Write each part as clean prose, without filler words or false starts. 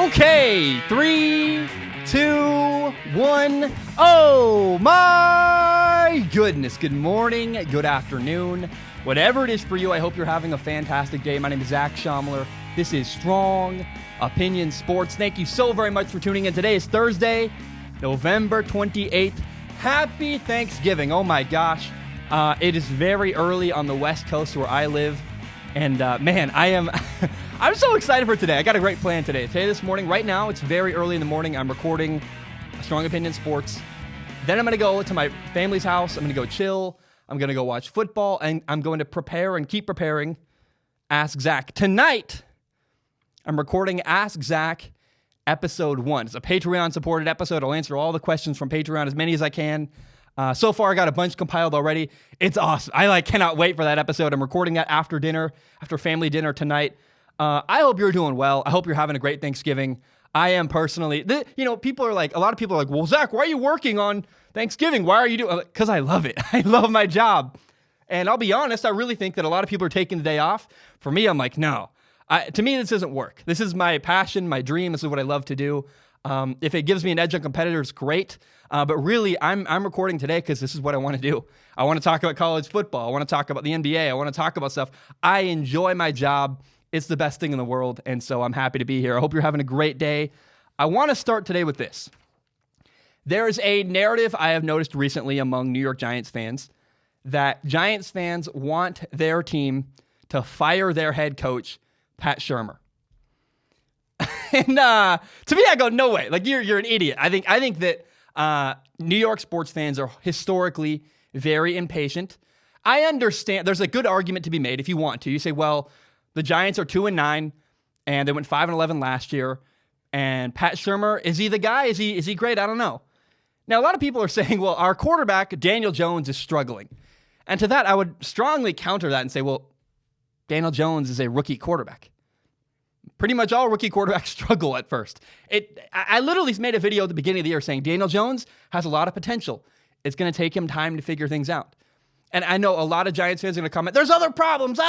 Okay, 3, 2, 1. Oh my goodness. Good morning, good afternoon. Whatever it is for you, I hope you're having a fantastic day. My name is Pat Shurmur. This is Strong Opinion Sports. Thank you so very much for tuning in. Today is Thursday, November 28th. Happy Thanksgiving. Oh my gosh. It is very early on the West Coast where I live. And man, I'm so excited for today. I got a great plan today. This morning, right now, it's very early in the morning. I'm recording Strong Opinion Sports. Then I'm going to go to my family's house. I'm going to go chill. I'm going to go watch football. And I'm going to prepare and keep preparing Ask Zach. Tonight, I'm recording Ask Zach episode 1. It's a Patreon-supported episode. I'll answer all the questions from Patreon, as many as I can. So far, I got a bunch compiled already. It's awesome. I cannot wait for that episode. I'm recording that after dinner, after family dinner tonight. I hope you're doing well. I hope you're having a great Thanksgiving. I am personally. A lot of people are like, well, Zach, why are you working on Thanksgiving? Why are you doing? Because I love it. I love my job. And I'll be honest, I really think that a lot of people are taking the day off. For me, I'm like, no. To me, this doesn't work. This is my passion, my dream. This is what I love to do. If it gives me an edge on competitors, great. But really, I'm recording today because this is what I want to do. I want to talk about college football. I want to talk about the NBA. I want to talk about stuff. I enjoy my job. It's the best thing in the world, and so I'm happy to be here. I hope you're having a great day. I want to start today with this. There's a narrative I have noticed recently among New York Giants fans that Giants fans want their team to fire their head coach, Pat Shurmur. And to me, I go, no way. Like, you're an idiot. I think that New York sports fans are historically very impatient. I understand. There's a good argument to be made if you want to. You say, well, the Giants are 2-9, and they went 5-11 last year. And Pat Shurmur, is he the guy? Is he great? I don't know. Now, a lot of people are saying, well, our quarterback, Daniel Jones, is struggling. And to that, I would strongly counter that and say, well, Daniel Jones is a rookie quarterback. Pretty much all rookie quarterbacks struggle at first. I literally made a video at the beginning of the year saying Daniel Jones has a lot of potential. It's going to take him time to figure things out. And I know a lot of Giants fans are going to comment, there's other problems,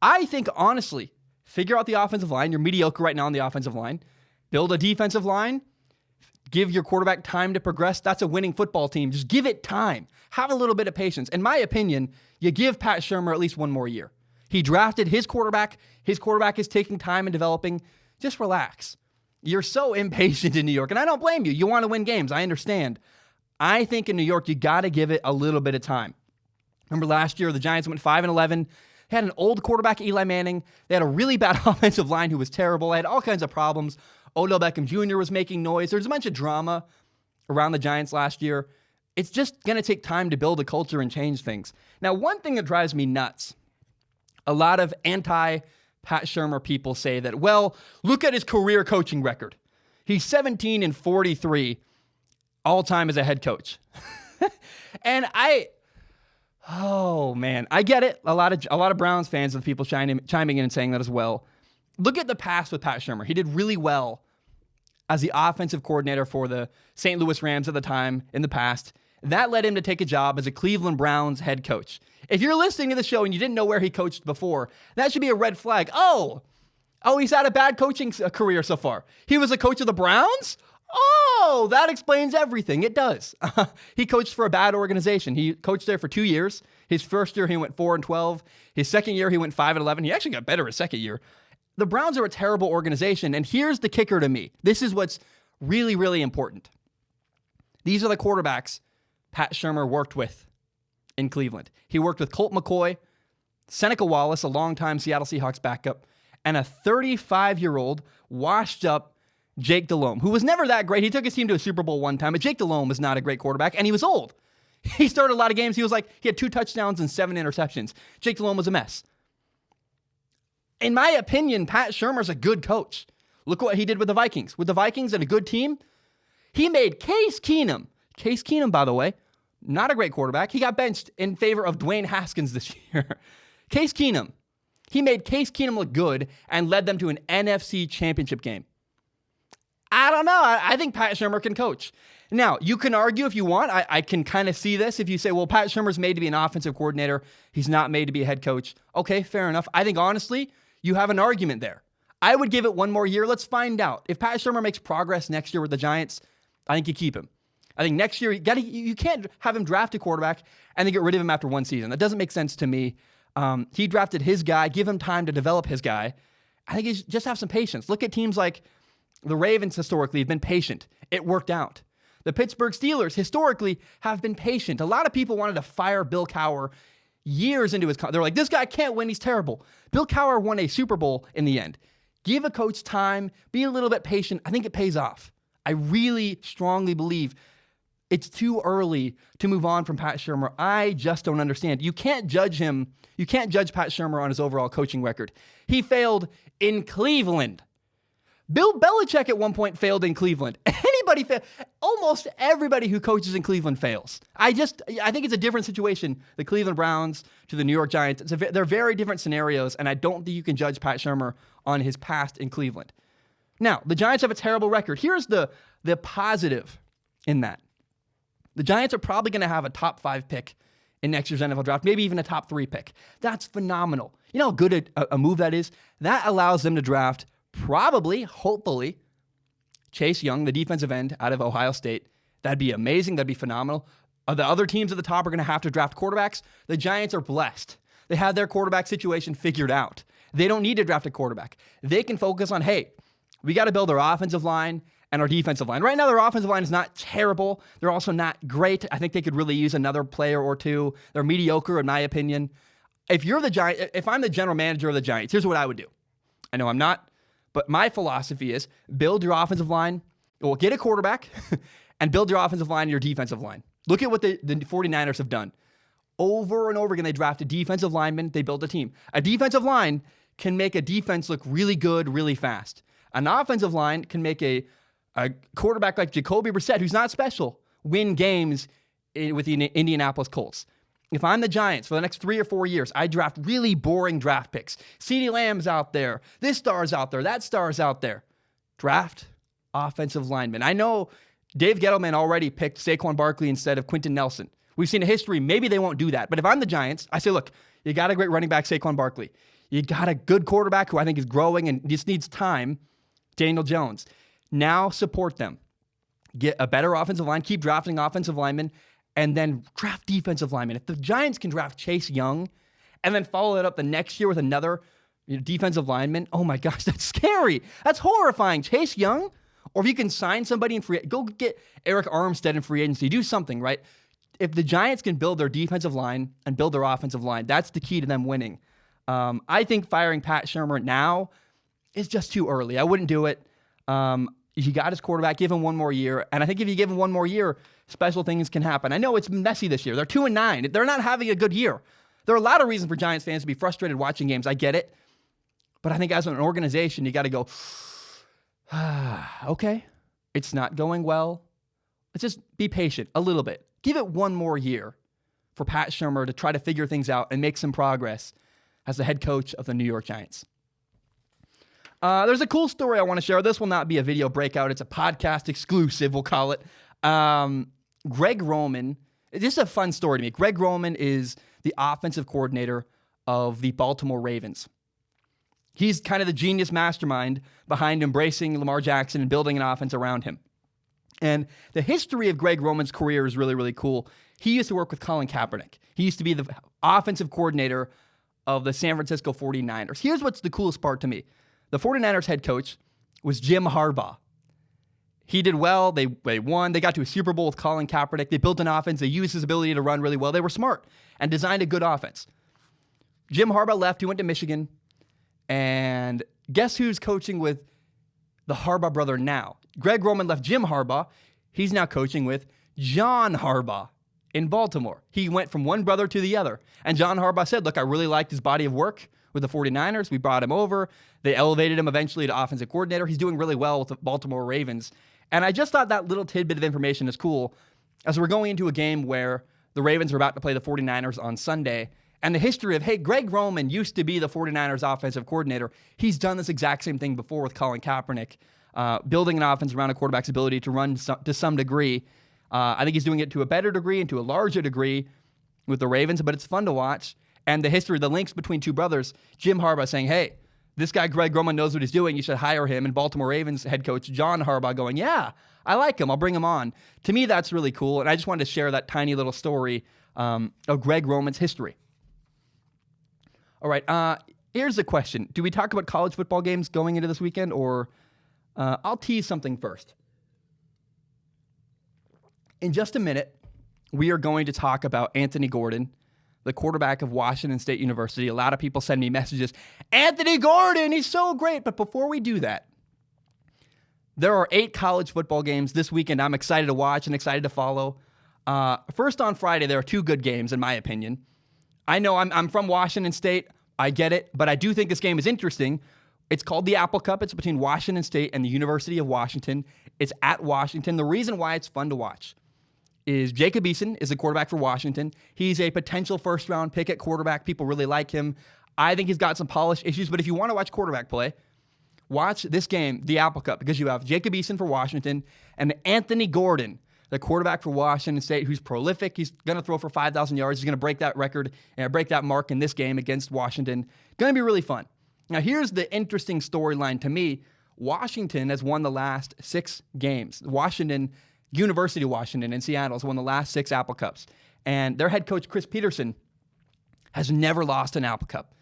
I think, honestly, figure out the offensive line. You're mediocre right now on the offensive line. Build a defensive line. Give your quarterback time to progress. That's a winning football team. Just give it time. Have a little bit of patience. In my opinion, you give Pat Shurmur at least one more year. He drafted his quarterback. His quarterback is taking time and developing. Just relax. You're so impatient in New York, and I don't blame you. You want to win games. I understand. I think in New York, you got to give it a little bit of time. Remember last year, the Giants went 5-11. They had an old quarterback, Eli Manning. They had a really bad offensive line who was terrible. They had all kinds of problems. Odell Beckham Jr. was making noise. There's a bunch of drama around the Giants last year. It's just going to take time to build a culture and change things. Now, one thing that drives me nuts, a lot of anti-Pat Shurmur people say that, well, look at his career coaching record. He's 17-43 all-time as a head coach. And oh man, I get it. A lot of Browns fans and people chiming in and saying that as well. Look at the past with Pat Shurmur. He did really well as the offensive coordinator for the St. Louis Rams at the time in the past. That led him to take a job as a Cleveland Browns head coach. If you're listening to the show and you didn't know where he coached before, that should be a red flag. Oh, he's had a bad coaching career so far. He was a coach of the Browns? Oh, that explains everything. It does. He coached for a bad organization. He coached there for 2 years. His first year, he went 4-12. His second year, he went 5-11. He actually got better his second year. The Browns are a terrible organization, and here's the kicker to me. This is what's really, really important. These are the quarterbacks Pat Shurmur worked with in Cleveland. He worked with Colt McCoy, Seneca Wallace, a longtime Seattle Seahawks backup, and a 35-year-old washed-up Jake Delhomme, who was never that great. He took his team to a Super Bowl one time, but Jake Delhomme was not a great quarterback, and he was old. He started a lot of games. He had 2 touchdowns and 7 interceptions. Jake Delhomme was a mess. In my opinion, Pat Shurmur's a good coach. Look what he did with the Vikings. With the Vikings and a good team, he made Case Keenum, by the way, not a great quarterback. He got benched in favor of Dwayne Haskins this year. Case Keenum. He made Case Keenum look good and led them to an NFC championship game. I don't know. I think Pat Shurmur can coach. Now, you can argue if you want. I can kind of see this if you say, well, Pat Shurmur's made to be an offensive coordinator. He's not made to be a head coach. Okay, fair enough. I think, honestly, you have an argument there. I would give it one more year. Let's find out. If Pat Shurmur makes progress next year with the Giants, I think you keep him. I think next year, you can't have him draft a quarterback and then get rid of him after one season. That doesn't make sense to me. He drafted his guy. Give him time to develop his guy. I think he's just have some patience. Look at teams like the Ravens historically have been patient. It worked out. The Pittsburgh Steelers historically have been patient. A lot of people wanted to fire Bill Cowher years into his they're like, this guy can't win. He's terrible. Bill Cowher won a Super Bowl in the end. Give a coach time. Be a little bit patient. I think it pays off. I really strongly believe it's too early to move on from Pat Shurmur. I just don't understand. You can't judge him. You can't judge Pat Shurmur on his overall coaching record. He failed in Cleveland. Bill Belichick at one point failed in Cleveland. Anybody fail? Almost everybody who coaches in Cleveland fails. I think it's a different situation. The Cleveland Browns to the New York Giants. They're very different scenarios, and I don't think you can judge Pat Shurmur on his past in Cleveland. Now, the Giants have a terrible record. Here's the positive in that. The Giants are probably going to have a top 5 pick in next year's NFL draft, maybe even a top 3 pick. That's phenomenal. You know how good a move that is? That allows them to draft probably, hopefully, Chase Young, the defensive end out of Ohio State. That'd be amazing. That'd be phenomenal. The other teams at the top are going to have to draft quarterbacks. The Giants are blessed. They have their quarterback situation figured out. They don't need to draft a quarterback. They can focus on, hey, we got to build our offensive line and our defensive line. Right now, their offensive line is not terrible. They're also not great. I think they could really use another player or two. They're mediocre, in my opinion. If I'm the general manager of the Giants, here's what I would do. I know I'm not, but my philosophy is build your offensive line, or get a quarterback, and build your offensive line and your defensive line. Look at what the 49ers have done. Over and over again, they drafted defensive linemen. They built a team. A defensive line can make a defense look really good, really fast. An offensive line can make a quarterback like Jacoby Brissett, who's not special, win games with the Indianapolis Colts. If I'm the Giants for the next 3 or 4 years, I draft really boring draft picks. CeeDee Lamb's out there. This star's out there. That star's out there. Draft offensive linemen. I know Dave Gettleman already picked Saquon Barkley instead of Quentin Nelson. We've seen a history. Maybe they won't do that. But if I'm the Giants, I say, look, you got a great running back, Saquon Barkley. You got a good quarterback who I think is growing and just needs time, Daniel Jones. Now support them. Get a better offensive line. Keep drafting offensive linemen. And then draft defensive linemen. If the Giants can draft Chase Young and then follow it up the next year with another defensive lineman, oh my gosh, that's scary. That's horrifying. Chase Young, or if you can sign somebody in go get Eric Armstead in free agency. Do something, right? If the Giants can build their defensive line and build their offensive line, that's the key to them winning. I think firing Pat Shurmur now is just too early. I wouldn't do it. You got his quarterback, give him one more year. And I think if you give him one more year, special things can happen. I know it's messy this year. They're 2-9. They're not having a good year. There are a lot of reasons for Giants fans to be frustrated watching games. I get it. But I think as an organization, you got to go, okay, it's not going well. Let's just be patient a little bit. Give it one more year for Pat Shurmur to try to figure things out and make some progress as the head coach of the New York Giants. There's a cool story I want to share. This will not be a video breakout. It's a podcast exclusive, we'll call it. Greg Roman, this is a fun story to me. Greg Roman is the offensive coordinator of the Baltimore Ravens. He's kind of the genius mastermind behind embracing Lamar Jackson and building an offense around him. And the history of Greg Roman's career is really, really cool. He used to work with Colin Kaepernick. He used to be the offensive coordinator of the San Francisco 49ers. Here's what's the coolest part to me. The 49ers head coach was Jim Harbaugh. He did well. They won. They got to a Super Bowl with Colin Kaepernick. They built an offense. They used his ability to run really well. They were smart and designed a good offense. Jim Harbaugh left. He went to Michigan. And guess who's coaching with the Harbaugh brother now? Greg Roman left Jim Harbaugh. He's now coaching with John Harbaugh in Baltimore. He went from one brother to the other. And John Harbaugh said, look, I really liked his body of work with the 49ers. We brought him over. They elevated him eventually to offensive coordinator. He's doing really well with the Baltimore Ravens. And I just thought that little tidbit of information is cool as we're going into a game where the Ravens are about to play the 49ers on Sunday. And the history of, hey, Greg Roman used to be the 49ers offensive coordinator. He's done this exact same thing before with Colin Kaepernick, building an offense around a quarterback's ability to run to some degree. I think he's doing it to a better degree and to a larger degree with the Ravens, but it's fun to watch. And the history, the links between two brothers, Jim Harbaugh saying, hey, this guy, Greg Roman, knows what he's doing. You should hire him. And Baltimore Ravens head coach John Harbaugh going, yeah, I like him. I'll bring him on. To me, that's really cool. And I just wanted to share that tiny little story of Greg Roman's history. All right. Here's the question. Do we talk about college football games going into this weekend, or I'll tease something first. In just a minute, we are going to talk about Anthony Gordon, the quarterback of Washington State University. A lot of people send me messages, Anthony Gordon, he's so great. But before we do that, there are 8 college football games this weekend I'm excited to watch and excited to follow. First, on Friday, there are 2 good games, in my opinion. I know I'm from Washington State. I get it, but I do think this game is interesting. It's called the Apple Cup. It's between Washington State and the University of Washington. It's at Washington. The reason why it's fun to watch is Jacob Eason is the quarterback for Washington. He's a potential first-round pick at quarterback. People really like him. I think he's got some polish issues, but if you want to watch quarterback play, watch this game, the Apple Cup, because you have Jacob Eason for Washington and Anthony Gordon, the quarterback for Washington State, who's prolific. He's going to throw for 5,000 yards. He's going to break that record and break that mark in this game against Washington. Going to be really fun. Now, here's the interesting storyline to me. Washington has won the last 6 games. University of Washington in Seattle has won the last 6 Apple Cups. And their head coach, Chris Peterson, has never lost an Apple Cup.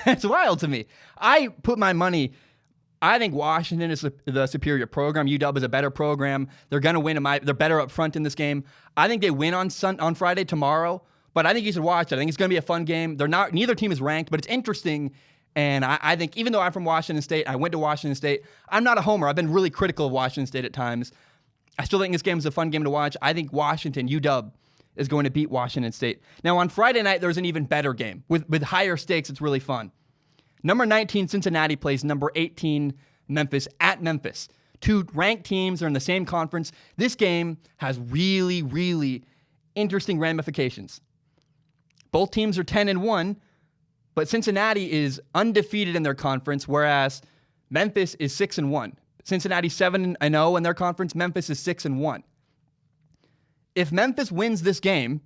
It's wild to me. I put my money... I think Washington is the superior program. UW is a better program. They're going to win. They're better up front in this game. I think they win on Friday tomorrow, but I think you should watch it. I think it's going to be a fun game. Neither team is ranked, but it's interesting. And I think even though I'm from Washington State, I went to Washington State, I'm not a homer. I've been really critical of Washington State at times. I still think this game is a fun game to watch. I think UW, is going to beat Washington State. Now, on Friday night, there's an even better game. With higher stakes, it's really fun. Number 19, Cincinnati plays number 18, Memphis, at Memphis. 2 ranked teams are in the same conference. This game has really, really interesting ramifications. Both teams are 10-1, but Cincinnati is undefeated in their conference, whereas Memphis is 6-1. Cincinnati 7-0 in their conference. Memphis is 6-1. If Memphis wins this game,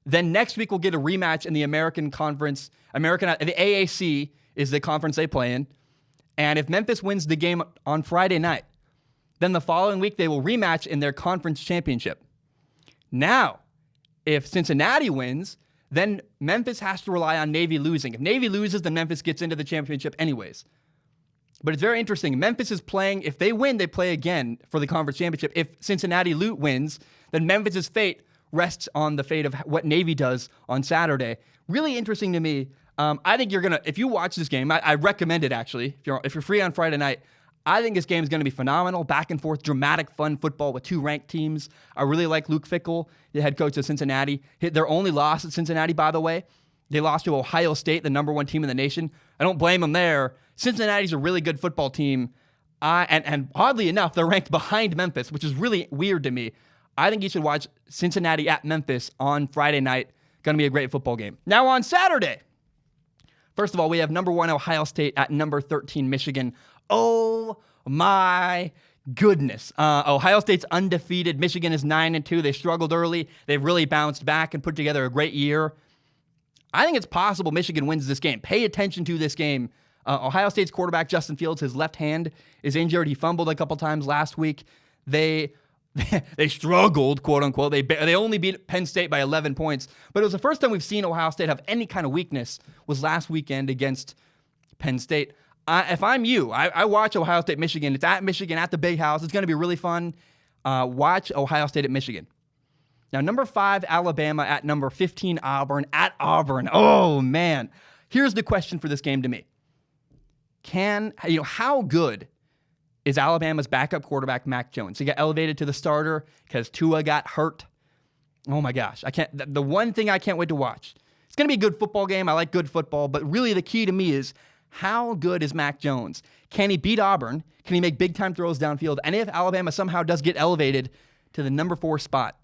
then next week we'll get a rematch in the American Conference. The AAC is the conference they play in. And if Memphis wins the game on Friday night, then the following week they will rematch in their conference championship. Now, if Cincinnati wins, then Memphis has to rely on Navy losing. If Navy loses, then Memphis gets into the championship anyways. But it's very interesting. Memphis is playing, if they win, they play again for the conference championship. If Cincinnati wins, then Memphis' fate rests on the fate of what Navy does on Saturday. Really interesting to me. I think if you watch this game, I recommend it actually. If you're free on Friday night, I think this game is going to be phenomenal. Back and forth, dramatic, fun football with 2 ranked teams. I really like Luke Fickell, the head coach of Cincinnati. Their only loss at Cincinnati, by the way. They lost to Ohio State, the number 1 team in the nation. I don't blame them there. Cincinnati's a really good football team. And oddly enough, they're ranked behind Memphis, which is really weird to me. I think you should watch Cincinnati at Memphis on Friday night. Going to be a great football game. Now on Saturday, first of all, we have number 1 Ohio State at number 13 Michigan. Oh my goodness. Ohio State's undefeated. Michigan is 9-2. They struggled early. They've really bounced back and put together a great year. I think it's possible Michigan wins this game. Pay attention to this game. Ohio State's quarterback, Justin Fields, his left hand is injured. He fumbled a couple times last week. They struggled, quote unquote. They only beat Penn State by 11 points. But it was the first time we've seen Ohio State have any kind of weakness was last weekend against Penn State. If I'm you, I watch Ohio State, Michigan. It's at Michigan, at the Big House. It's going to be really fun. Watch Ohio State at Michigan. Now, number 5, Alabama at number 15, Auburn at Auburn. Oh, man. Here's the question for this game to me. How good is Alabama's backup quarterback, Mac Jones? He got elevated to the starter because Tua got hurt. Oh, my gosh. The one thing I can't wait to watch. It's going to be a good football game. I like good football. But really the key to me is how good is Mac Jones? Can he beat Auburn? Can he make big-time throws downfield? And if Alabama somehow does get elevated to the number 4 spot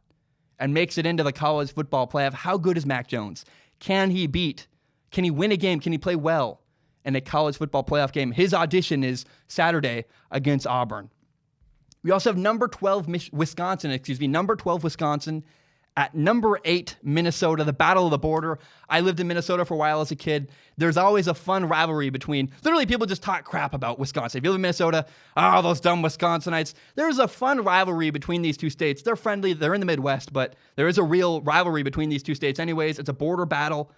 and makes it into the college football playoff, how good is Mac Jones? Can he win a game? Can he play well in a college football playoff game? His audition is Saturday against Auburn. We also have number 12 Wisconsin at number 8, Minnesota, the battle of the border. I lived in Minnesota for a while as a kid. There's always a fun rivalry between, literally people just talk crap about Wisconsin. If you live in Minnesota, oh, those dumb Wisconsinites. There's a fun rivalry between these two states. They're friendly, they're in the Midwest, but there is a real rivalry between these two states anyways. It's a border battle.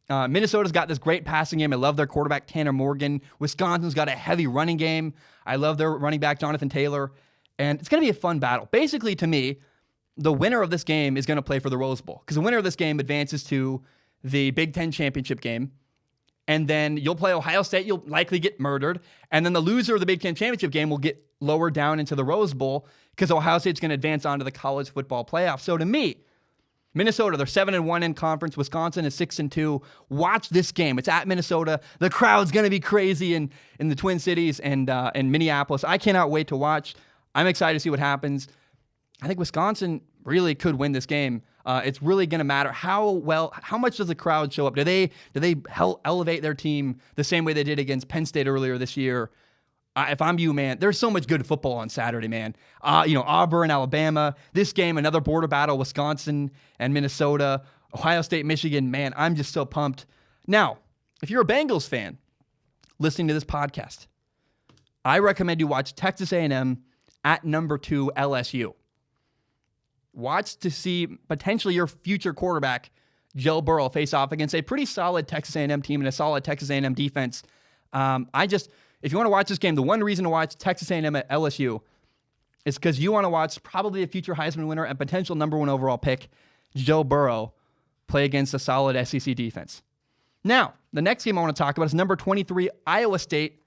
Minnesota's got this great passing game. I love their quarterback, Tanner Morgan. Wisconsin's got a heavy running game. I love their running back, Jonathan Taylor. And it's going to be a fun battle. Basically, to me, the winner of this game is going to play for the Rose Bowl because the winner of this game advances to the Big Ten championship game. And then you'll play Ohio State. You'll likely get murdered. And then the loser of the Big Ten championship game will get lowered down into the Rose Bowl because Ohio State's going to advance on to the college football playoff. So to me, Minnesota, they're 7-1 in conference. Wisconsin is 6-2. Watch this game. It's at Minnesota. The crowd's going to be crazy in the Twin Cities and Minneapolis. I cannot wait to watch. I'm excited to see what happens. I think Wisconsin really could win this game. It's really going to matter how much does the crowd show up? Do they elevate their team the same way they did against Penn State earlier this year? If I'm you, man, there's so much good football on Saturday, man. Auburn, Alabama, this game, another border battle, Wisconsin and Minnesota, Ohio State, Michigan, man, I'm just so pumped. Now, if you're a Bengals fan listening to this podcast, I recommend you watch Texas A&M at number 2 LSU. Watch to see potentially your future quarterback, Joe Burrow, face off against a pretty solid Texas A&M team and a solid Texas A&M defense. If you want to watch this game, the one reason to watch Texas A&M at LSU is because you want to watch probably a future Heisman winner and potential number 1 overall pick, Joe Burrow, play against a solid SEC defense. Now, the next game I want to talk about is number 23, Iowa State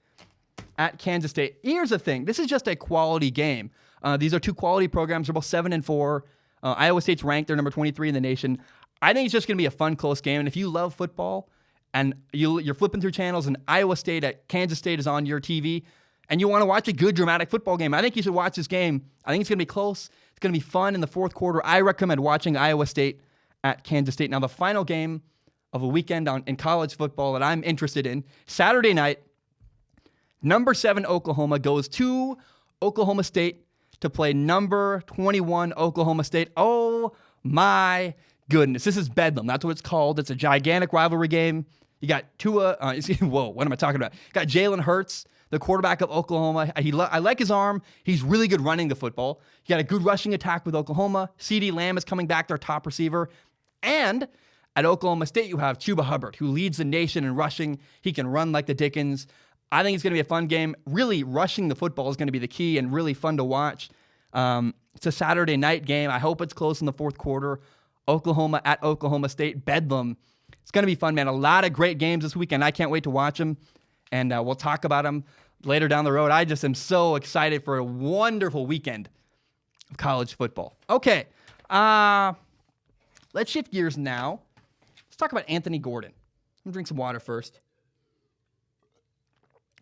at Kansas State. Here's the thing. This is just a quality game. These are two quality programs. They're both 7-4. Iowa State's ranked. They're number 23 in the nation. I think it's just going to be a fun, close game. And if you love football and you're flipping through channels and Iowa State at Kansas State is on your TV and you want to watch a good, dramatic football game, I think you should watch this game. I think it's going to be close. It's going to be fun in the fourth quarter. I recommend watching Iowa State at Kansas State. Now, the final game of a weekend in college football that I'm interested in, Saturday night, number 7 Oklahoma goes to Oklahoma State to play number 21 Oklahoma State. Oh my goodness. This is Bedlam. That's what it's called. It's a gigantic rivalry game. You got Tua. Whoa, what am I talking about? You got Jalen Hurts, the quarterback of Oklahoma. I like his arm. He's really good running the football. You got a good rushing attack with Oklahoma. CeeDee Lamb is coming back, their top receiver. And at Oklahoma State, you have Chuba Hubbard, who leads the nation in rushing. He can run like the Dickens. I think it's going to be a fun game. Really, rushing the football is going to be the key and really fun to watch. It's a Saturday night game. I hope it's close in the fourth quarter. Oklahoma at Oklahoma State. Bedlam. It's going to be fun, man. A lot of great games this weekend. I can't wait to watch them, and we'll talk about them later down the road. I just am so excited for a wonderful weekend of college football. Okay, let's shift gears now. Let's talk about Anthony Gordon. I'm going to drink some water first.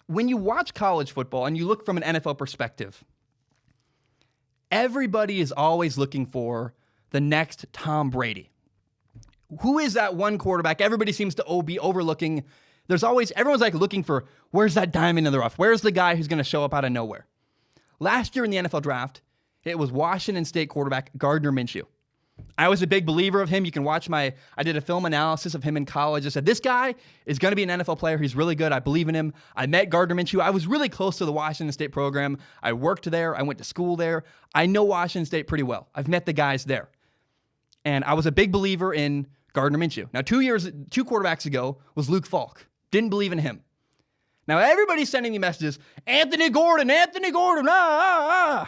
When you watch college football and you look from an NFL perspective, everybody is always looking for the next Tom Brady. Who is that one quarterback everybody seems to be overlooking? Everyone's like looking for, where's that diamond in the rough? Where's the guy who's going to show up out of nowhere? Last year in the NFL draft, it was Washington State quarterback Gardner Minshew. I was a big believer of him. You can watch I did a film analysis of him in college. I said, this guy is going to be an NFL player. He's really good. I believe in him. I met Gardner Minshew. I was really close to the Washington State program. I worked there. I went to school there. I know Washington State pretty well. I've met the guys there. And I was a big believer in Gardner Minshew. Now, 2 quarterbacks ago was Luke Falk. Didn't believe in him. Now, everybody's sending me messages, Anthony Gordon, Well,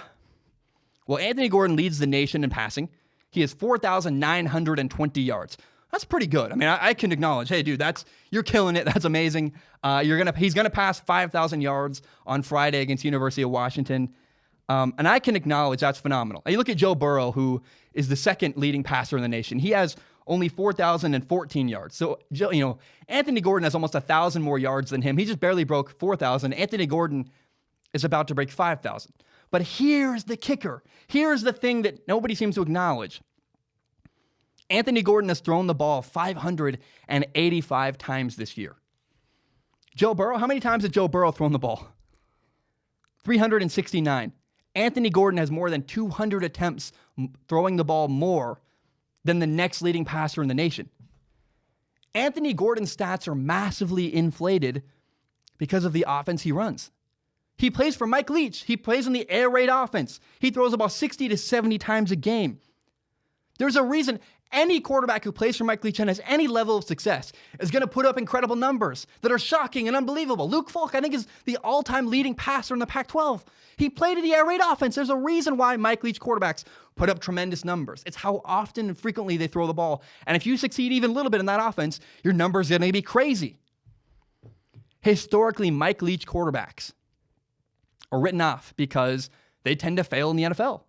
Anthony Gordon leads the nation in passing. He has 4,920 yards. That's pretty good. I mean, I can acknowledge, hey, dude, you're killing it. That's amazing. He's gonna pass 5,000 yards on Friday against University of Washington, and I can acknowledge that's phenomenal. And you look at Joe Burrow, who is the second leading passer in the nation. He has only 4,014 yards. So, Anthony Gordon has almost 1,000 more yards than him. He just barely broke 4,000. Anthony Gordon is about to break 5,000. But here's the kicker. Here's the thing that nobody seems to acknowledge. Anthony Gordon has thrown the ball 585 times this year. Joe Burrow, how many times has Joe Burrow thrown the ball? 369. Anthony Gordon has more than 200 attempts throwing the ball more than the next leading passer in the nation. Anthony Gordon's stats are massively inflated because of the offense he runs. He plays for Mike Leach. He plays in the air raid offense. He throws about 60 to 70 times a game. There's a reason any quarterback who plays for Mike Leach and has any level of success is going to put up incredible numbers that are shocking and unbelievable. Luke Falk, I think, is the all-time leading passer in the Pac-12. He played in the air raid offense. There's a reason why Mike Leach quarterbacks put up tremendous numbers. It's how often and frequently they throw the ball. And if you succeed even a little bit in that offense, your numbers are going to be crazy. Historically, Mike Leach quarterbacks are written off because they tend to fail in the NFL.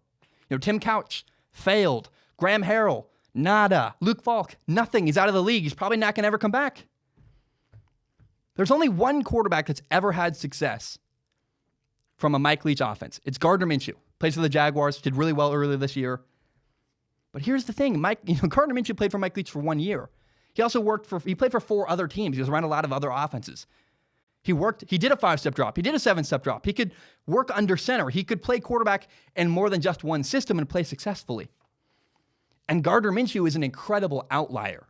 Tim Couch failed. Graham Harrell, nada. Luke Falk, nothing. He's out of the league. He's probably not going to ever come back. There's only one quarterback that's ever had success from a Mike Leach offense. It's Gardner Minshew. Plays for the Jaguars, did really well earlier this year. But here's the thing, Gardner Minshew played for Mike Leach for 1 year. He also he played for 4 other teams. He was around a lot of other offenses. He did a 5-step drop. He did a 7-step drop. He could work under center. He could play quarterback in more than just one system and play successfully. And Gardner Minshew is an incredible outlier.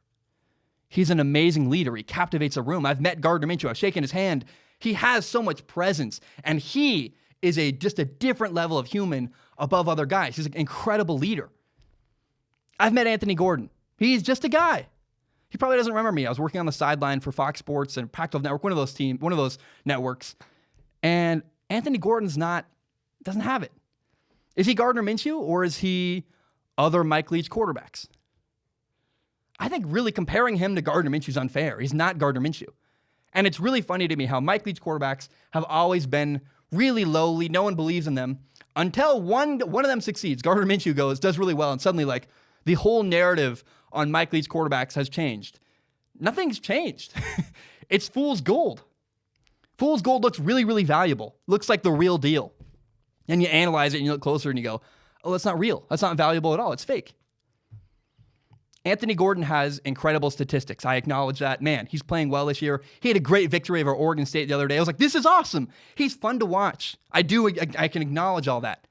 He's an amazing leader. He captivates a room. I've met Gardner Minshew. I've shaken his hand. He has so much presence, and he is just a different level of human above other guys. He's an incredible leader. I've met Anthony Gordon. He's just a guy. He probably doesn't remember me. I was working on the sideline for Fox Sports and Pac-12 Network, one of those networks, and Anthony Gordon's doesn't have it. Is he Gardner Minshew, or is he other Mike Leach quarterbacks? I think really comparing him to Gardner Minshew is unfair. He's not Gardner Minshew. And it's really funny to me how Mike Leach quarterbacks have always been really lowly. No one believes in them until one of them succeeds. Gardner Minshew does really well, and suddenly the whole narrative on Mike Leach quarterbacks has changed. Nothing's changed. It's fool's gold. Fool's gold looks really, really valuable. Looks like the real deal. And you analyze it and you look closer and you go, oh, that's not real. That's not valuable at all. It's fake. Anthony Gordon has incredible statistics. I acknowledge that. Man, he's playing well this year. He had a great victory over Oregon State the other day. I was like, this is awesome. He's fun to watch. I can acknowledge all that.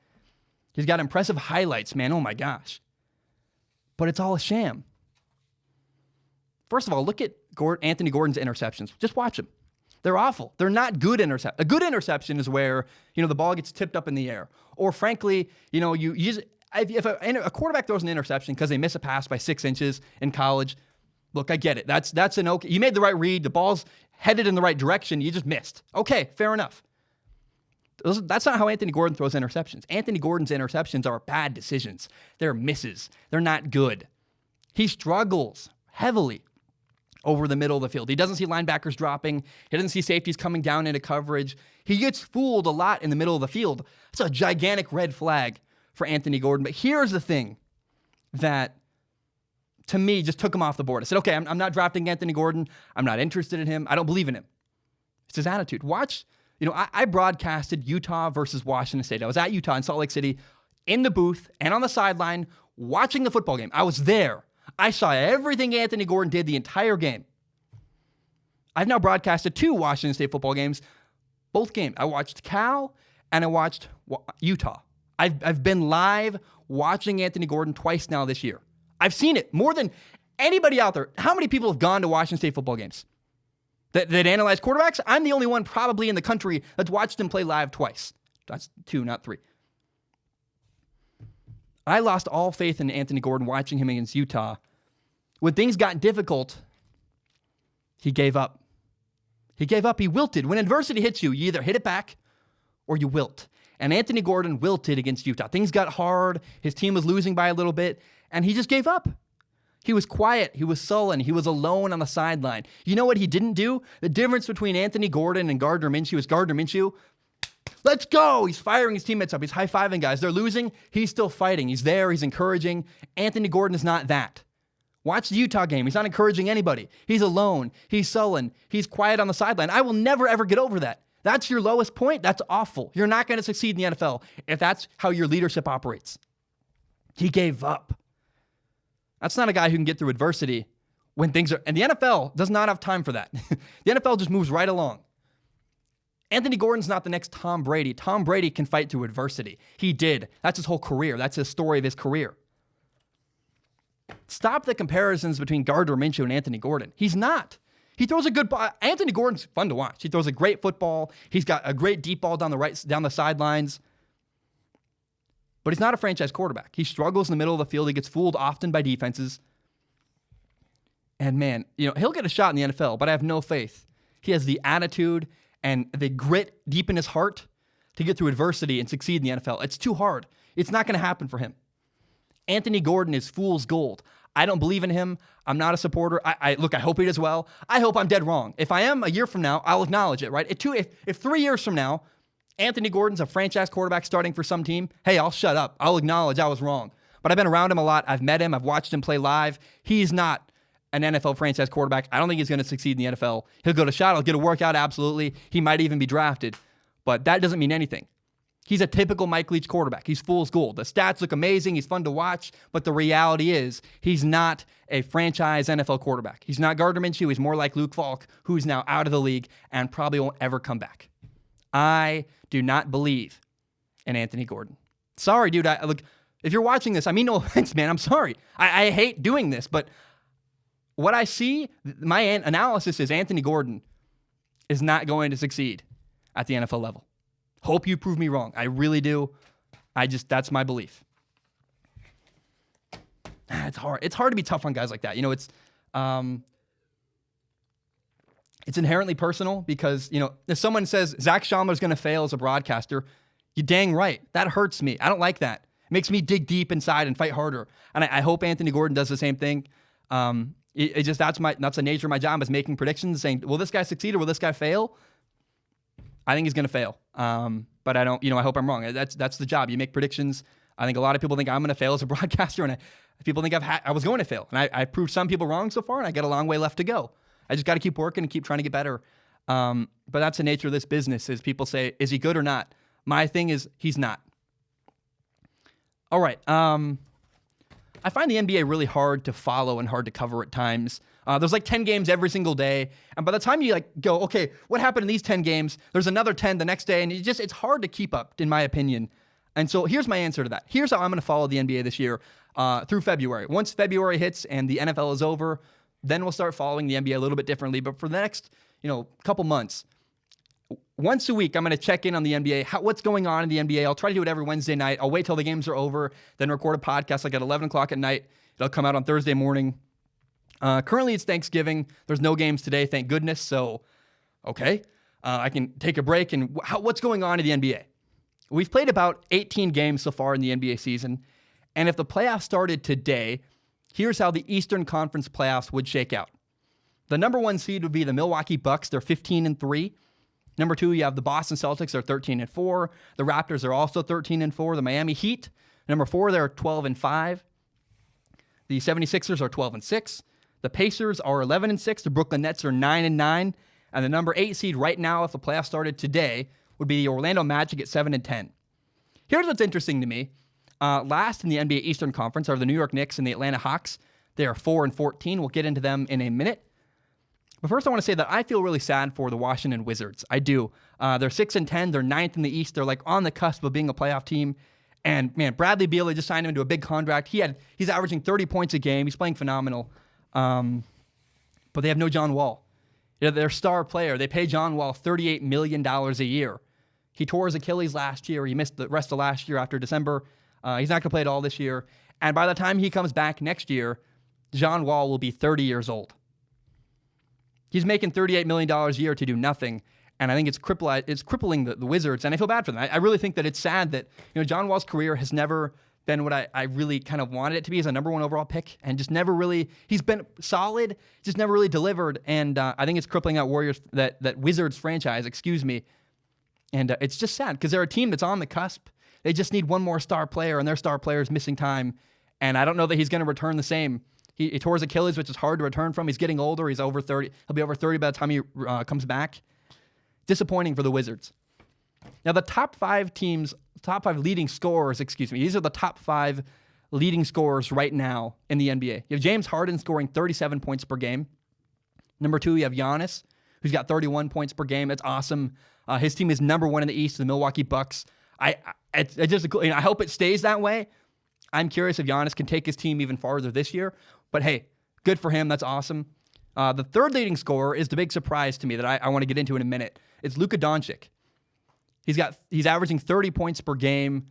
He's got impressive highlights, man. Oh my gosh. But it's all a sham. First of all, look at Anthony Gordon's interceptions. Just watch them. They're awful. They're not good interceptions. A good interception is where, the ball gets tipped up in the air. Or frankly, if a quarterback throws an interception because they miss a pass by 6 inches in college, look, I get it. That's an okay. You made the right read. The ball's headed in the right direction. You just missed. Okay, fair enough. That's not how Anthony Gordon throws interceptions. Anthony Gordon's interceptions are bad decisions. They're misses. They're not good. He struggles heavily over the middle of the field. He doesn't see linebackers dropping. He doesn't see safeties coming down into coverage. He gets fooled a lot in the middle of the field. It's a gigantic red flag for Anthony Gordon. But here's the thing that, to me, just took him off the board. I said, okay, I'm not drafting Anthony Gordon. I'm not interested in him. I don't believe in him. It's his attitude. Watch, I broadcasted Utah versus Washington State. I was at Utah in Salt Lake City in the booth and on the sideline watching the football game. I was there. I saw everything Anthony Gordon did the entire game. I've now broadcasted 2 Washington State football games, both games. I watched Cal and I watched Utah. I've been live watching Anthony Gordon twice now this year. I've seen it more than anybody out there. How many people have gone to Washington State football games that analyze quarterbacks? I'm the only one probably in the country that's watched him play live twice. That's 2, not 3. I lost all faith in Anthony Gordon watching him against Utah. When things got difficult, he gave up. He gave up. He wilted. When adversity hits you, you either hit it back or you wilt. And Anthony Gordon wilted against Utah. Things got hard. His team was losing by a little bit, and he just gave up. He was quiet. He was sullen. He was alone on the sideline. You know what he didn't do? The difference between Anthony Gordon and Gardner Minshew is Gardner Minshew, let's go. He's firing his teammates up. He's high-fiving guys. They're losing. He's still fighting. He's there. He's encouraging. Anthony Gordon is not that. Watch the Utah game. He's not encouraging anybody. He's alone. He's sullen. He's quiet on the sideline. I will never, ever get over that. That's your lowest point. That's awful. You're not going to succeed in the NFL if that's how your leadership operates. He gave up. That's not a guy who can get through adversity when things are... And the NFL does not have time for that. The NFL just moves right along. Anthony Gordon's not the next Tom Brady. Tom Brady can fight through adversity. He did. That's his whole career. That's the story of his career. Stop the comparisons between Gardner Minshew and Anthony Gordon. He's not. He throws a good ball. Anthony Gordon's fun to watch. He throws a great football. He's got a great deep ball down the sidelines. But he's not a franchise quarterback. He struggles in the middle of the field. He gets fooled often by defenses. And man, he'll get a shot in the NFL, but I have no faith. He has the attitude and the grit deep in his heart to get through adversity and succeed in the NFL. It's too hard. It's not going to happen for him. Anthony Gordon is fool's gold. I don't believe in him. I'm not a supporter. I hope he does well. I hope I'm dead wrong. If I am a year from now, I'll acknowledge it, right? If 3 years from now, Anthony Gordon's a franchise quarterback starting for some team, hey, I'll shut up. I'll acknowledge I was wrong. But I've been around him a lot. I've met him. I've watched him play live. He's not an NFL franchise quarterback. I don't think he's going to succeed in the NFL. He'll go to shot. He'll get a workout, absolutely. He might even be drafted. But that doesn't mean anything. He's a typical Mike Leach quarterback. He's fool's gold. The stats look amazing. He's fun to watch. But the reality is he's not a franchise NFL quarterback. He's not Gardner Minshew. He's more like Luke Falk, who's now out of the league and probably won't ever come back. I do not believe in Anthony Gordon. Sorry, dude. Look, if you're watching this, I mean no offense, man. I'm sorry. I hate doing this. But what I see, my analysis is Anthony Gordon is not going to succeed at the NFL level. Hope you prove me wrong. I really do. That's my belief. It's hard. It's hard to be tough on guys like that. It's inherently personal because, if someone says Zach Schaumler's going to fail as a broadcaster, you're dang right. That hurts me. I don't like that. It makes me dig deep inside and fight harder. And I hope Anthony Gordon does the same thing. That's the nature of my job, is making predictions, saying, will this guy succeed or will this guy fail? I think he's going to fail. But I don't, I hope I'm wrong. That's the job. You make predictions. I think a lot of people think I'm going to fail as a broadcaster, and people think I was going to fail. And I proved some people wrong so far, and I got a long way left to go. I just got to keep working and keep trying to get better. But that's the nature of this business, is people say, is he good or not? My thing is, he's not. All right. I find the NBA really hard to follow and hard to cover at times. There's like 10 games every single day. And by the time you go, okay, what happened in these 10 games? There's another 10 the next day. And it's hard to keep up, in my opinion. And so here's my answer to that. Here's how I'm going to follow the NBA this year through February. Once February hits and the NFL is over, then we'll start following the NBA a little bit differently. But for the next, couple months, once a week, I'm going to check in on the NBA, what's going on in the NBA. I'll try to do it every Wednesday night. I'll wait till the games are over, then record a podcast at 11 o'clock at night. It'll come out on Thursday morning. Currently, it's Thanksgiving. There's no games today, thank goodness. So, okay, I can take a break. And what's going on in the NBA? We've played about 18 games so far in the NBA season. And if the playoffs started today, here's how the Eastern Conference playoffs would shake out. The number one seed would be the Milwaukee Bucks. They're 15-3. Number 2, you have the Boston Celtics. They're 13-4. The Raptors are also 13-4. The Miami Heat, number 4, they're 12-5. The 76ers are 12-6. The Pacers are 11-6. The Brooklyn Nets are 9-9. And the number 8 seed right now, if the playoffs started today, would be the Orlando Magic at 7-10. Here's what's interesting to me. Last in the NBA Eastern Conference are the New York Knicks and the Atlanta Hawks. They are 4-14. We'll get into them in a minute. But first, I want to say that I feel really sad for the Washington Wizards. I do. They're 6-10. They're 9th in the East. They're on the cusp of being a playoff team. And man, Bradley Beal, they just signed him into a big contract. He's averaging 30 points a game. He's playing phenomenal. But they have no John Wall. Their star player. They pay John Wall $38 million a year. He tore his Achilles last year. He missed the rest of last year after December. He's not going to play at all this year. And by the time he comes back next year, John Wall will be 30 years old. He's making $38 million a year to do nothing, and I think it's crippling the Wizards, and I feel bad for them. I really think that it's sad that John Wall's career has never been what I really kind of wanted it to be as a number 1 overall pick, and just never really, he's been solid, just never really delivered, and I think it's crippling that Wizards franchise, and it's just sad, because they're a team that's on the cusp. They just need one more star player, and their star player is missing time, and I don't know that he's going to return the same. He tore his Achilles, which is hard to return from. He's getting older. He's over 30. He'll be over 30 by the time he comes back. Disappointing for the Wizards. Now, the top 5 leading scorers, these are the top 5 leading scorers right now in the NBA. You have James Harden scoring 37 points per game. Number 2, you have Giannis, who's got 31 points per game. That's awesome. His team is number 1 in the East, the Milwaukee Bucks. I hope it stays that way. I'm curious if Giannis can take his team even farther this year. But hey, good for him. That's awesome. The third leading scorer is the big surprise to me that I want to get into in a minute. It's Luka Doncic. He's averaging 30 points per game.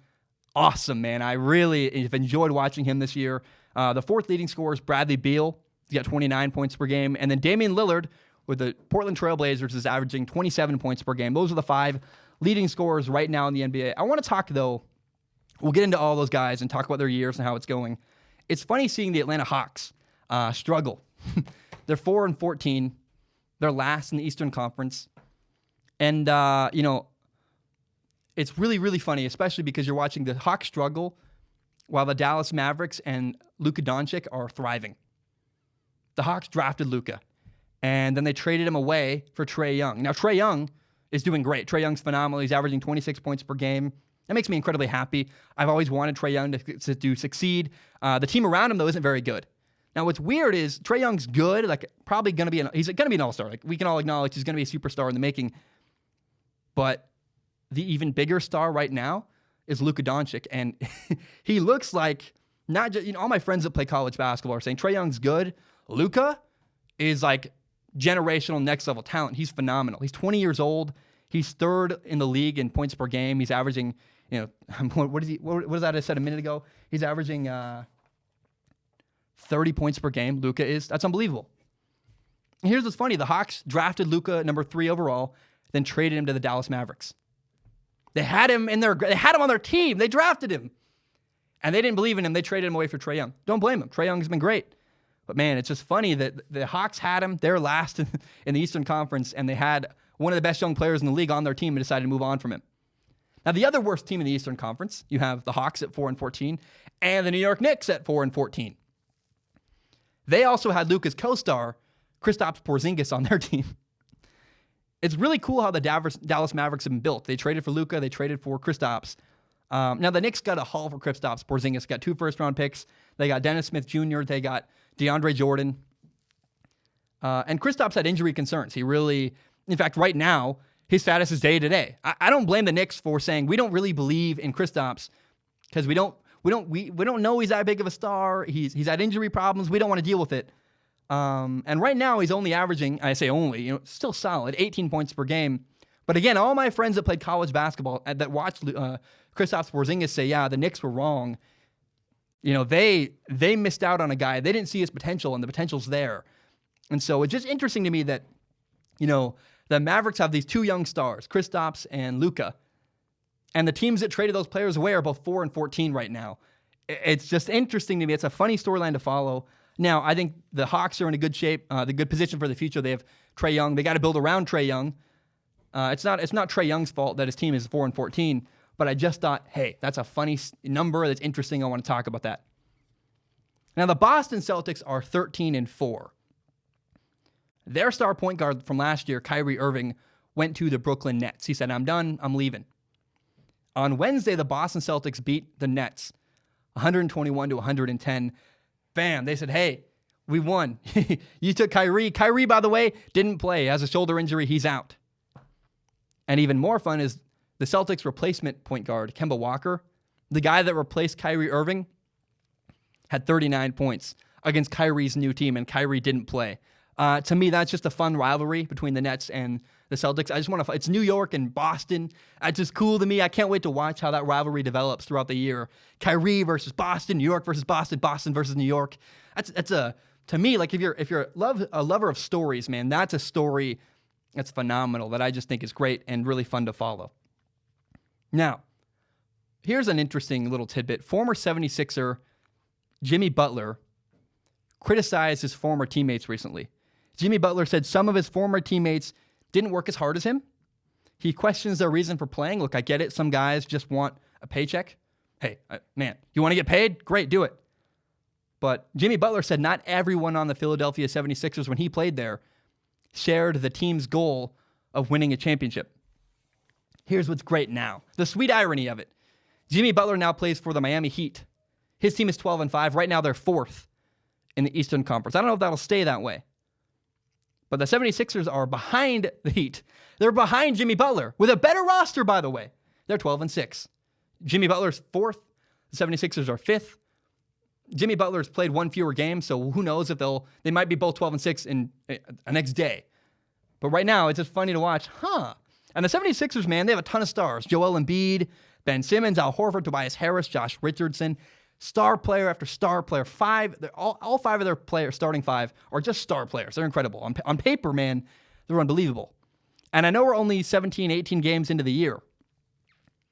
Awesome, man. I really have enjoyed watching him this year. The fourth leading scorer is Bradley Beal. He's got 29 points per game. And then Damian Lillard with the Portland Trailblazers is averaging 27 points per game. Those are the 5 leading scorers right now in the NBA. I want to talk, though, we'll get into all those guys and talk about their years and how it's going. It's funny seeing the Atlanta Hawks struggle. They're 4-14. They're last in the Eastern Conference. And, it's really, really funny, especially because you're watching the Hawks struggle while the Dallas Mavericks and Luka Doncic are thriving. The Hawks drafted Luka, and then they traded him away for Trae Young. Now, Trae Young is doing great. Trae Young's phenomenal. He's averaging 26 points per game. That makes me incredibly happy. I've always wanted Trae Young to succeed. The team around him, though, isn't very good. Now, what's weird is Trae Young's good, probably going to be he's going to be an all-star. We can all acknowledge he's going to be a superstar in the making. But the even bigger star right now is Luka Doncic, and he looks like not just, all my friends that play college basketball are saying Trae Young's good. Luka is like generational next level talent. He's phenomenal. He's 20 years old. He's third in the league in points per game. He's averaging, what is that I said a minute ago? He's averaging 30 points per game. Luka is. That's unbelievable. And here's what's funny. The Hawks drafted Luka number 3 overall, then traded him to the Dallas Mavericks. They had him on their team. They drafted him. And they didn't believe in him. They traded him away for Trae Young. Don't blame him. Trae Young has been great. But man, it's just funny that the Hawks had him. They're last in the Eastern Conference, and they had one of the best young players in the league on their team and decided to move on from him. Now, the other worst team in the Eastern Conference, you have the Hawks at 4-14 and the New York Knicks at 4-14. They also had Luka's co-star, Kristaps Porzingis, on their team. It's really cool how the Dallas Mavericks have been built. They traded for Luka. They traded for Kristaps. Now, the Knicks got a haul for Kristaps Porzingis. Got 2 first-round picks. They got Dennis Smith Jr. They got DeAndre Jordan. And Kristaps had injury concerns. He really, in fact, right now, his status is day-to-day. I don't blame the Knicks for saying we don't really believe in Kristaps because we don't know he's that big of a star. He's had injury problems. We don't want to deal with it. And right now he's only averaging, I say only, still solid, 18 points per game. But again, all my friends that played college basketball that watched Kristaps Porzingis say, yeah, the Knicks were wrong. They missed out on a guy. They didn't see his potential, and the potential's there. And so it's just interesting to me that, the Mavericks have these 2 young stars, Kristaps and Luka. And the teams that traded those players away are both 4-14 right now. It's just interesting to me. It's a funny storyline to follow. Now, I think the Hawks are in a good shape, the good position for the future. They have Trae Young. They got to build around Trae Young. It's not Trae Young's fault that his team is 4-14, but I just thought, hey, that's a funny number that's interesting. I want to talk about that. Now, the Boston Celtics are 13-4. Their star point guard from last year, Kyrie Irving, went to the Brooklyn Nets. He said, I'm done. I'm leaving. On Wednesday, the Boston Celtics beat the Nets 121-110. Bam, they said, hey, we won. You took Kyrie. Kyrie, by the way, didn't play. He has a shoulder injury. He's out. And even more fun is the Celtics replacement point guard, Kemba Walker, the guy that replaced Kyrie Irving, had 39 points against Kyrie's new team, and Kyrie didn't play. To me, that's just a fun rivalry between the Nets and the Celtics. I just want to. It's New York and Boston. It's just cool to me. I can't wait to watch how that rivalry develops throughout the year. Kyrie versus Boston, New York versus Boston, Boston versus New York. To me, like if you're a lover of stories, man, that's a story that's phenomenal that I just think is great and really fun to follow. Now, here's an interesting little tidbit. Former 76er Jimmy Butler criticized his former teammates recently. Jimmy Butler said some of his former teammates didn't work as hard as him. He questions their reason for playing. Look, I get it. Some guys just want a paycheck. Hey, man, you want to get paid? Great, do it. But Jimmy Butler said not everyone on the Philadelphia 76ers, when he played there, shared the team's goal of winning a championship. Here's what's great now. The sweet irony of it. Jimmy Butler now plays for the Miami Heat. His team is 12-5. Right now, they're 4th in the Eastern Conference. I don't know if that'll stay that way. But the 76ers are behind the Heat. They're behind Jimmy Butler with a better roster, by the way. They're 12-6. Jimmy Butler's 4th. The 76ers are 5th. Jimmy Butler's played one fewer game, so who knows if they might be both 12-6 in the next day. But right now, it's just funny to watch. And the 76ers, man, they have a ton of stars. Joel Embiid, Ben Simmons, Al Horford, Tobias Harris, Josh Richardson. Star player after star player. All five of their starting five, are just star players. They're incredible. On paper, man, they're unbelievable. And I know we're only 17, 18 games into the year.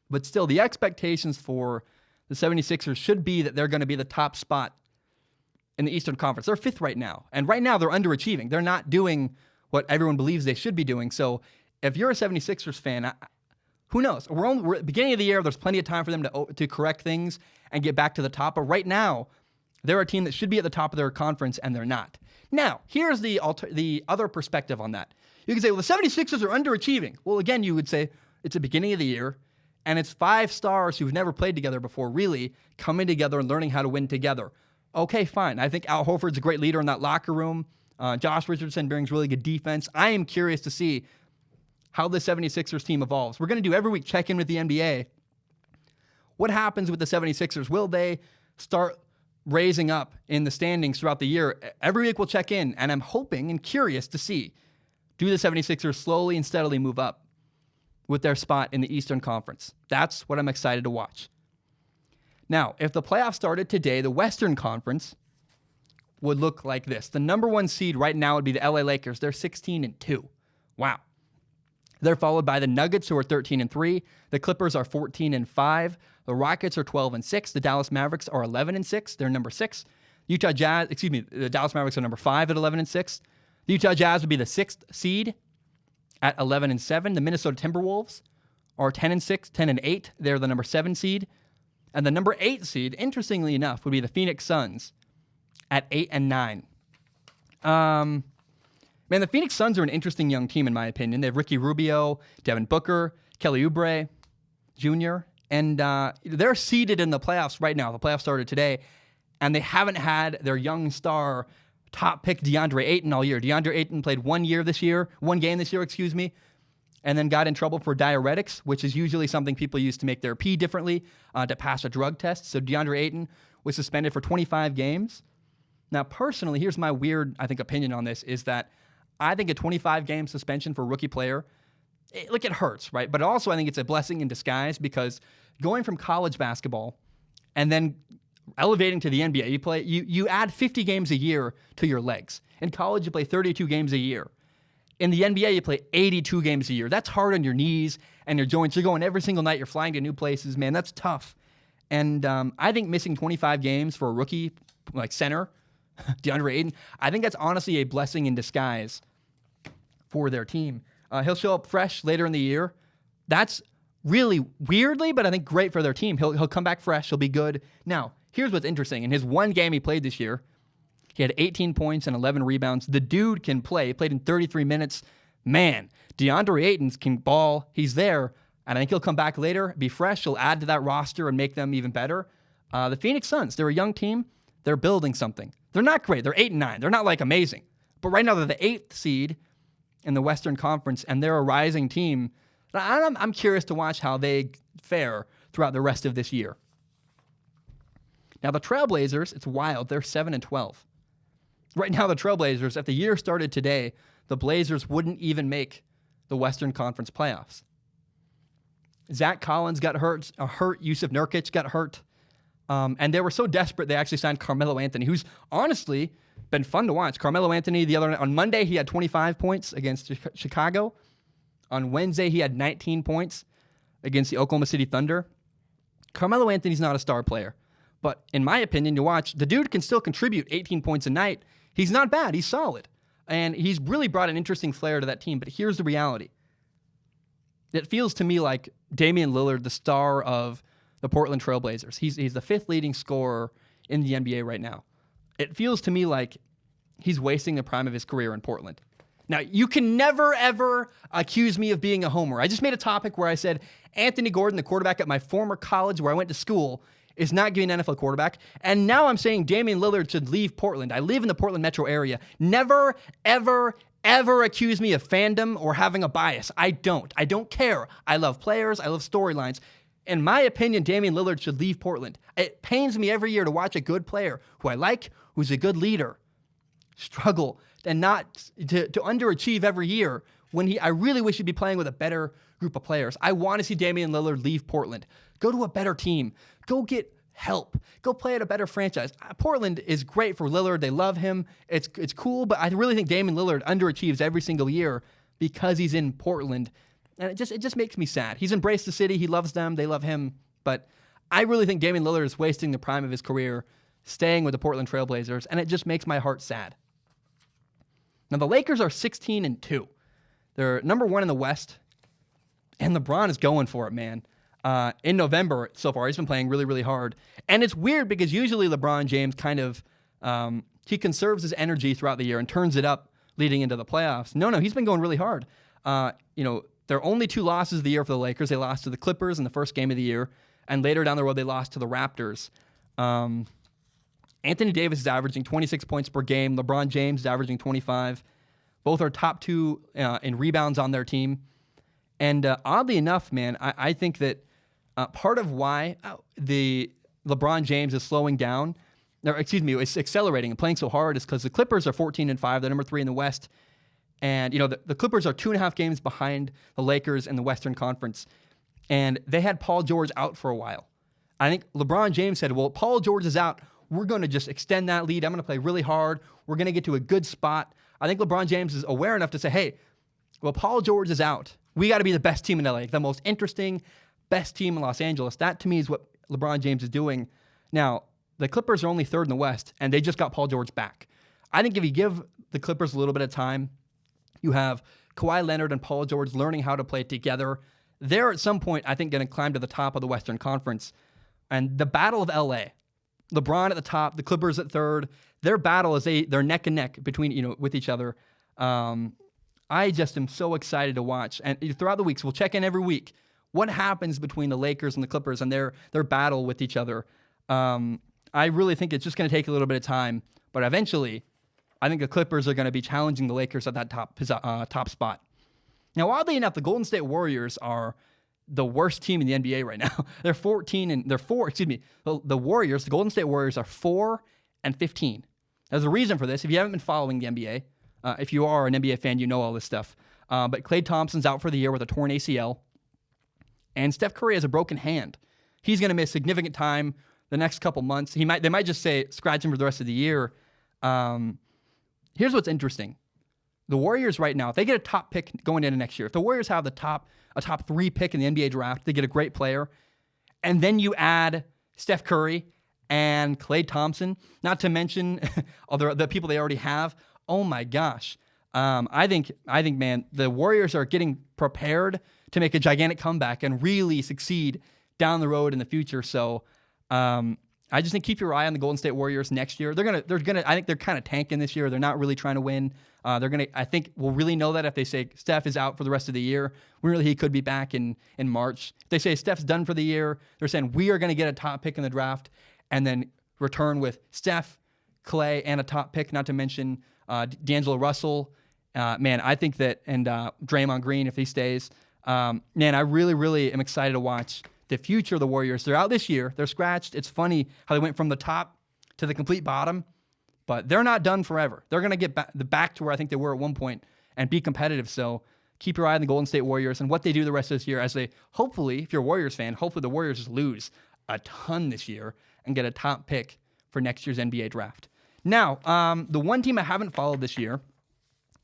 But still, the expectations for the 76ers should be that they're going to be the top spot in the Eastern Conference. They're fifth right now. And right now, they're underachieving. They're not doing what everyone believes they should be doing. So if you're a 76ers fan, who knows? We're at the beginning of the year. There's plenty of time for them to correct things and get back to the top. But right now, they're a team that should be at the top of their conference, and they're not. Now, here's the other perspective on that. You can say, well, the 76ers are underachieving. Well, again, you would say it's the beginning of the year, and it's five stars who've never played together before really coming together and learning how to win together. Okay, fine. I think Al Horford's a great leader in that locker room. Josh Richardson brings really good defense. I am curious to see how the 76ers team evolves. We're going to do every week check-in with the NBA. What happens with the 76ers? Will they start raising up in the standings throughout the year? Every week we'll check in, and I'm hoping and curious to see, do the 76ers slowly and steadily move up with their spot in the Eastern Conference? That's what I'm excited to watch. Now, if the playoffs started today, the Western Conference would look like this. The number one seed right now would be the LA Lakers. They're 16-2. Wow. They're followed by the Nuggets, who are 13-3. The Clippers are 14-5. The Rockets are 12-6. The Dallas Mavericks are 11-6. They're number 6. The Dallas Mavericks are number 5 at 11-6. The Utah Jazz would be the 6th seed at 11-7. The Minnesota Timberwolves are 10-6, 10-8. They're the number 7 seed. And the number 8 seed, interestingly enough, would be the Phoenix Suns at 8-9. Man, the Phoenix Suns are an interesting young team, in my opinion. They have Ricky Rubio, Devin Booker, Kelly Oubre Jr., and they're seeded in the playoffs right now. The playoffs started today, and they haven't had their young star top pick DeAndre Ayton all year. DeAndre Ayton played one game this year, and then got in trouble for diuretics, which is usually something people use to make their pee differently, to pass a drug test. So DeAndre Ayton was suspended for 25 games. Now, personally, here's my weird, opinion on this, is that I think a 25-game suspension for a rookie player, it hurts, right? But also I think it's a blessing in disguise, because going from college basketball and then elevating to the NBA, you add 50 games a year to your legs. In college, you play 32 games a year. In the NBA, you play 82 games a year. That's hard on your knees and your joints. You're going every single night. You're flying to new places, man. That's tough. And I think missing 25 games for a rookie like center, DeAndre Ayton, I think that's honestly a blessing in disguise for their team. He'll show up fresh later in the year. That's really weirdly, but I think great for their team. He'll come back fresh. He'll be good. Now, here's what's interesting. In his one game he played this year, he had 18 points and 11 rebounds. The dude can play. He played in 33 minutes. Man, DeAndre Ayton can ball. He's there, and I think he'll come back later, be fresh. He'll add to that roster and make them even better. The Phoenix Suns, they're a young team. They're building something. They're not great. They're 8-9. They're not amazing. But right now they're the 8th seed in the Western Conference, and they're a rising team. I'm curious to watch how they fare throughout the rest of this year. Now, the Trailblazers, it's wild. They're 7-12. Right now, the Trailblazers, if the year started today, the Blazers wouldn't even make the Western Conference playoffs. Zach Collins got hurt. Yusuf Nurkic got hurt. And they were so desperate, they actually signed Carmelo Anthony, who's honestly been fun to watch. Carmelo Anthony, on Monday, he had 25 points against Chicago. On Wednesday, he had 19 points against the Oklahoma City Thunder. Carmelo Anthony's not a star player. But in my opinion, you watch, the dude can still contribute 18 points a night. He's not bad. He's solid. And he's really brought an interesting flair to that team. But here's the reality. It feels to me like Damian Lillard, the star of the Portland Trailblazers. He's the 5th leading scorer in the NBA right now. It feels to me like he's wasting the prime of his career in Portland. Now, you can never, ever accuse me of being a homer. I just made a topic where I said Anthony Gordon, the quarterback at my former college where I went to school, is not getting an NFL quarterback. And now I'm saying Damian Lillard should leave Portland. I live in the Portland metro area. Never, ever, ever accuse me of fandom or having a bias. I don't care. I love players. I love storylines. In my opinion, Damian Lillard should leave Portland. It pains me every year to watch a good player who I like, who's a good leader, struggle and not to underachieve every year when I really wish he'd be playing with a better group of players. I want to see Damian Lillard leave Portland. Go to a better team. Go get help. Go play at a better franchise. Portland is great for Lillard. They love him. It's cool, but I really think Damian Lillard underachieves every single year because he's in Portland. And it just makes me sad. He's embraced the city. He loves them. They love him. But I really think Damian Lillard is wasting the prime of his career staying with the Portland Trailblazers, and it just makes my heart sad. Now, the Lakers are 16-2. They're number 1 in the West, and LeBron is going for it, man. In November so far, he's been playing really, really hard. And it's weird because usually LeBron James kind of, he conserves his energy throughout the year and turns it up leading into the playoffs. No, he's been going really hard. There are only 2 losses of the year for the Lakers. They lost to the Clippers in the first game of the year, and later down the road, they lost to the Raptors. Anthony Davis is averaging 26 points per game. LeBron James is averaging 25. Both are top 2 in rebounds on their team. And oddly enough, man, I think that part of why the LeBron James is slowing down, is accelerating and playing so hard is because the Clippers are 14-5. They're number 3 in the West. And, the Clippers are 2.5 games behind the Lakers in the Western Conference. And they had Paul George out for a while. I think LeBron James said, well, Paul George is out. We're going to just extend that lead. I'm going to play really hard. We're going to get to a good spot. I think LeBron James is aware enough to say, hey, well, Paul George is out. We got to be the best team in LA, the most interesting, best team in Los Angeles. That, to me, is what LeBron James is doing. Now, the Clippers are only 3rd in the West, and they just got Paul George back. I think if you give the Clippers a little bit of time, you have Kawhi Leonard and Paul George learning how to play together. They're at some point, I think, going to climb to the top of the Western Conference. And the battle of LA, LeBron at the top, the Clippers at 3rd. Their battle is they're neck and neck between with each other. I just am so excited to watch. And throughout the weeks, we'll check in every week. What happens between the Lakers and the Clippers and their battle with each other? I really think it's just going to take a little bit of time, but eventually, I think the Clippers are going to be challenging the Lakers at that top spot. Now, oddly enough, the Golden State Warriors are the worst team in the NBA right now. They're 14 and they're 4. Excuse me. The Warriors, the Golden State Warriors, are 4-15. There's a reason for this. If you haven't been following the NBA, if you are an NBA fan, you know all this stuff. But Klay Thompson's out for the year with a torn ACL, and Steph Curry has a broken hand. He's going to miss significant time the next couple months. They might just say scratch him for the rest of the year. Here's what's interesting. The Warriors right now, if they get a top pick going into next year, if the Warriors have a top 3 pick in the NBA draft, they get a great player, and then you add Steph Curry and Klay Thompson, not to mention the people they already have. Oh my gosh. I think, man, the Warriors are getting prepared to make a gigantic comeback and really succeed down the road in the future. So, I just think keep your eye on the Golden State Warriors next year. I think they're kind of tanking this year. They're not really trying to win. I think we'll really know that if they say Steph is out for the rest of the year. He could be back in March. If they say Steph's done for the year, they're saying we are going to get a top pick in the draft and then return with Steph, Klay, and a top pick, not to mention D'Angelo Russell. I think that, and Draymond Green, if he stays. I really, really am excited to watch the future of the Warriors. They're out this year. They're scratched. It's funny how they went from the top to the complete bottom, but they're not done forever. They're going to get back to where I think they were at one point and be competitive. So keep your eye on the Golden State Warriors and what they do the rest of this year as they, hopefully, if you're a Warriors fan, hopefully the Warriors just lose a ton this year and get a top pick for next year's NBA draft. Now, the one team I haven't followed this year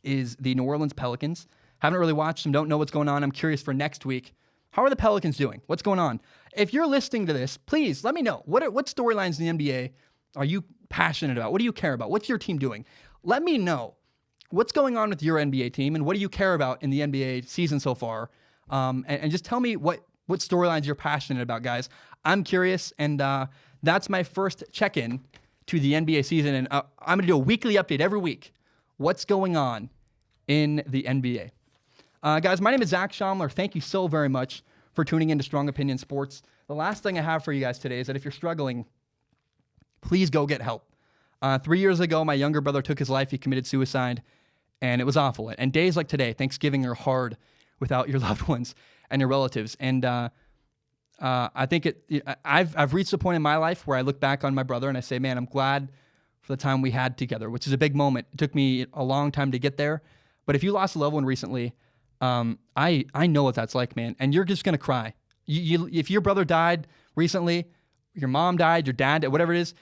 is the New Orleans Pelicans. Haven't really watched them, don't know what's going on. I'm curious for next week. How are the Pelicans doing? What's going on? If you're listening to this, please let me know. What storylines in the NBA are you passionate about? What do you care about? What's your team doing? Let me know what's going on with your NBA team and what do you care about in the NBA season so far. And just tell me what storylines you're passionate about, guys. I'm curious, and that's my first check-in to the NBA season. And I'm going to do a weekly update every week. What's going on in the NBA? Guys, my name is Zach Schaumler. Thank you so very much for tuning in to Strong Opinion Sports. The last thing I have for you guys today is that if you're struggling, please go get help. 3 years ago, my younger brother took his life. He committed suicide, and it was awful. And days like today, Thanksgiving, are hard without your loved ones and your relatives. And I think I've reached a point in my life where I look back on my brother and I say, man, I'm glad for the time we had together, which is a big moment. It took me a long time to get there. But if you lost a loved one recently, I know what that's like, man. And you're just going to cry. If your brother died recently, your mom died, your dad, whatever it is,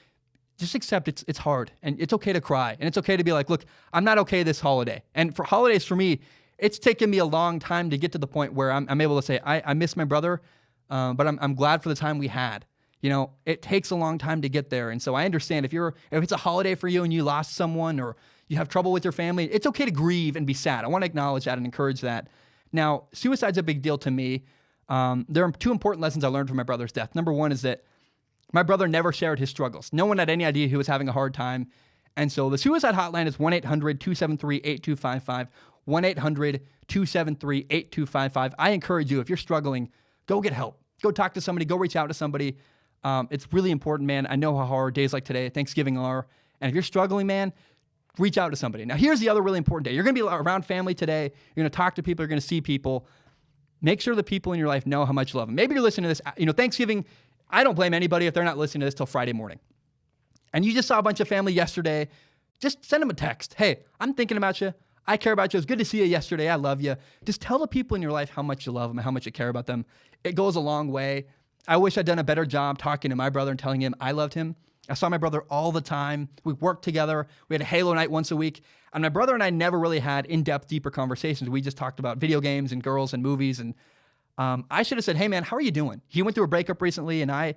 just accept it's hard. And it's okay to cry. And it's okay to be like, look, I'm not okay this holiday. And for holidays, for me, it's taken me a long time to get to the point where I'm able to say, I miss my brother, but I'm glad for the time we had. You know, it takes a long time to get there. And so I understand if it's a holiday for you and you lost someone or you have trouble with your family, it's okay to grieve and be sad. I want to acknowledge that and encourage that. Now, suicide's a big deal to me. There are two important lessons I learned from my brother's death. Number one is that my brother never shared his struggles. No one had any idea he was having a hard time. And so the suicide hotline is 1-800-273-8255, 1-800-273-8255. I encourage you, if you're struggling, go get help. Go talk to somebody. Go reach out to somebody. It's really important, man. I know how hard days like today, Thanksgiving are. And if you're struggling, man, reach out to somebody. Now, here's the other really important day. You're going to be around family today. You're going to talk to people. You're going to see people. Make sure the people in your life know how much you love them. Maybe you're listening to this. You know, Thanksgiving, I don't blame anybody if they're not listening to this till Friday morning. And you just saw a bunch of family yesterday. Just send them a text. Hey, I'm thinking about you. I care about you. It was good to see you yesterday. I love you. Just tell the people in your life how much you love them and how much you care about them. It goes a long way. I wish I'd done a better job talking to my brother and telling him I loved him. I saw my brother all the time. We worked together. We had a Halo night once a week. And my brother and I never really had in-depth, deeper conversations. We just talked about video games and girls and movies. And I should have said, hey, man, how are you doing? He went through a breakup recently, and I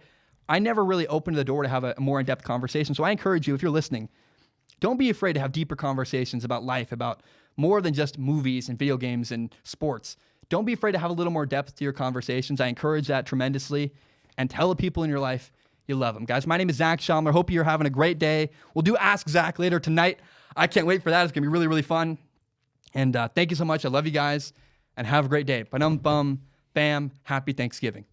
never really opened the door to have a more in-depth conversation. So I encourage you, if you're listening, don't be afraid to have deeper conversations about life, about more than just movies and video games and sports. Don't be afraid to have a little more depth to your conversations. I encourage that tremendously. And tell the people in your life you love them. Guys, my name is Zach Shurmur. Hope you're having a great day. We'll do Ask Zach later tonight. I can't wait for that. It's going to be really, really fun. And thank you so much. I love you guys. And have a great day. Ba-dum-bum, bam. Happy Thanksgiving.